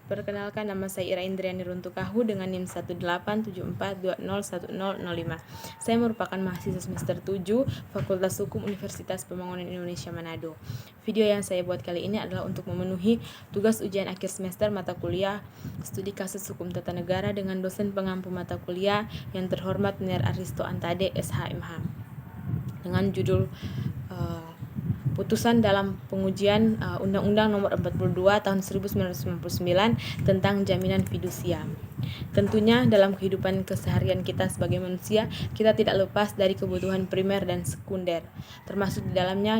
Perkenalkan, nama saya Ira Indriani Runtukahu dengan NIM 18742010005. Saya merupakan mahasiswa semester 7 Fakultas Hukum Universitas Pembangunan Indonesia Manado. Video yang saya buat kali ini adalah untuk memenuhi tugas ujian akhir semester mata kuliah Studi Kasus Hukum Tata Negara dengan dosen pengampu mata kuliah yang terhormat Nir Aristo Antade, SHMH, dengan judul Putusan dalam pengujian Undang-Undang Nomor 42 Tahun 1999 tentang jaminan fidusia. Tentunya dalam kehidupan keseharian kita sebagai manusia, kita tidak lepas dari kebutuhan primer dan sekunder, termasuk di dalamnya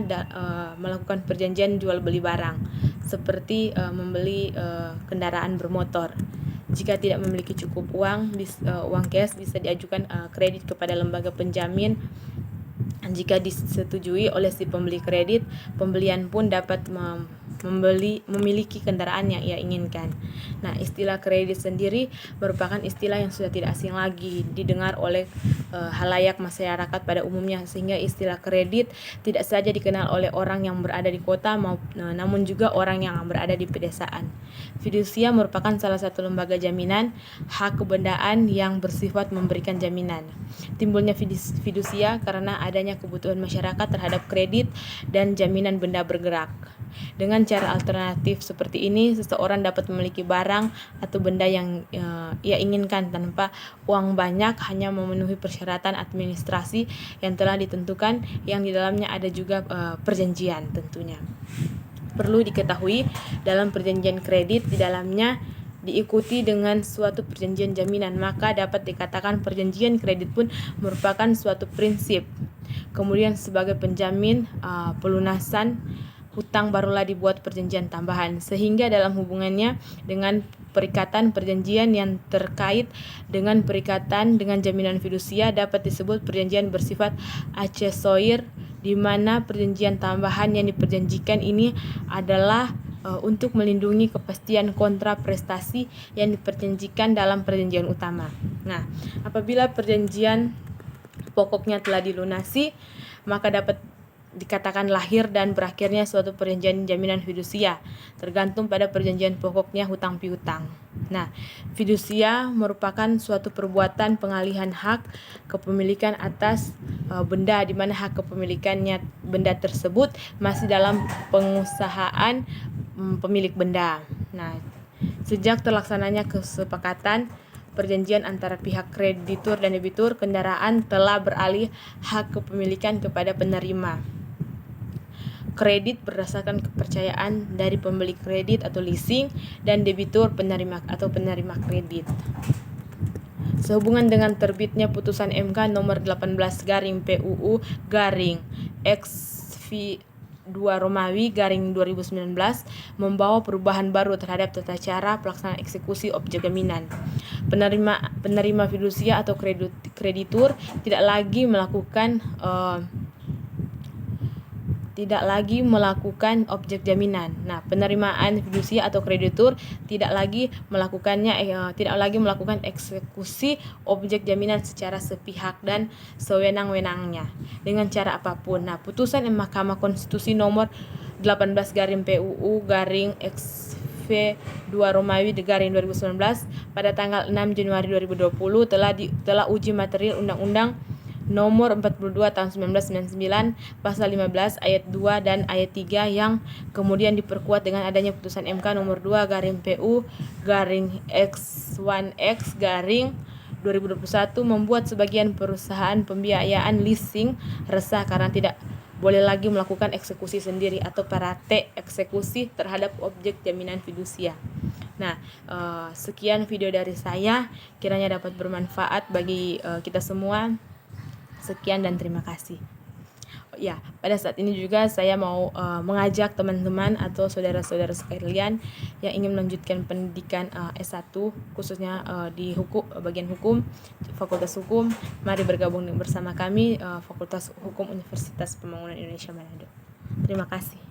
melakukan perjanjian jual beli barang, seperti membeli kendaraan bermotor. Jika tidak memiliki cukup uang cash, bisa diajukan kredit kepada lembaga penjamin. Jika disetujui oleh si pembeli kredit, pembelian pun dapat memiliki kendaraan yang ia inginkan. Nah, istilah kredit sendiri merupakan istilah yang sudah tidak asing lagi didengar oleh halayak masyarakat pada umumnya, sehingga istilah kredit tidak saja dikenal oleh orang yang berada di kota, namun juga orang yang berada di pedesaan. Fidusia merupakan salah satu lembaga jaminan hak kebendaan yang bersifat memberikan jaminan. Timbulnya fidusia karena adanya kebutuhan masyarakat terhadap kredit dan jaminan benda bergerak. Dengan cara alternatif seperti ini, seseorang dapat memiliki barang atau benda yang ia inginkan tanpa uang banyak, hanya memenuhi persyaratan administrasi yang telah ditentukan, yang di dalamnya ada juga perjanjian tentunya. Perlu diketahui, dalam perjanjian kredit di dalamnya diikuti dengan suatu perjanjian jaminan, maka dapat dikatakan perjanjian kredit pun merupakan suatu prinsip. Kemudian sebagai penjamin pelunasan hutang barulah dibuat perjanjian tambahan, sehingga dalam hubungannya dengan perikatan perjanjian yang terkait dengan perikatan dengan jaminan fidusia dapat disebut perjanjian bersifat aksesorir, di mana perjanjian tambahan yang diperjanjikan ini adalah untuk melindungi kepastian kontra prestasi yang diperjanjikan dalam perjanjian utama. Nah, apabila perjanjian pokoknya telah dilunasi, maka dapat dikatakan lahir dan berakhirnya suatu perjanjian jaminan fidusia, tergantung pada perjanjian pokoknya hutang piutang. Nah, fidusia merupakan suatu perbuatan pengalihan hak kepemilikan atas benda, di mana hak kepemilikannya benda tersebut masih dalam pengusahaan pemilik benda. Nah, sejak terlaksananya kesepakatan perjanjian antara pihak kreditur dan debitur, kendaraan telah beralih hak kepemilikan kepada penerima kredit berdasarkan kepercayaan dari pembeli kredit atau leasing dan debitur penerima kredit. Sehubungan dengan terbitnya putusan MK nomor 18/PUU/XV2 membawa perubahan baru terhadap tata cara pelaksanaan eksekusi objek jaminan. Penerima fidusia atau kreditur tidak lagi melakukan objek jaminan. Nah, penerimaan fidusia atau kreditur tidak lagi melakukan eksekusi objek jaminan secara sepihak dan sewenang-wenangnya dengan cara apapun. Nah, putusan Mahkamah Konstitusi nomor 18/PUU/XV2/2019 pada tanggal 6 Januari 2020 telah uji material Undang-Undang Nomor 42 Tahun 1999 Pasal 15 Ayat 2 dan Ayat 3 yang kemudian diperkuat dengan adanya putusan MK Nomor 2/PU/X1X/2021 membuat sebagian perusahaan pembiayaan leasing resah karena tidak boleh lagi melakukan eksekusi sendiri atau praktek eksekusi terhadap objek jaminan fidusia. Nah, sekian video dari saya, kiranya dapat bermanfaat bagi kita semua. Sekian dan terima kasih. Ya, pada saat ini juga saya mau mengajak teman-teman atau saudara-saudara sekalian yang ingin melanjutkan pendidikan S1 khususnya di bagian hukum, Fakultas Hukum, mari bergabung bersama kami Fakultas Hukum Universitas Pembangunan Indonesia Manado. Terima kasih.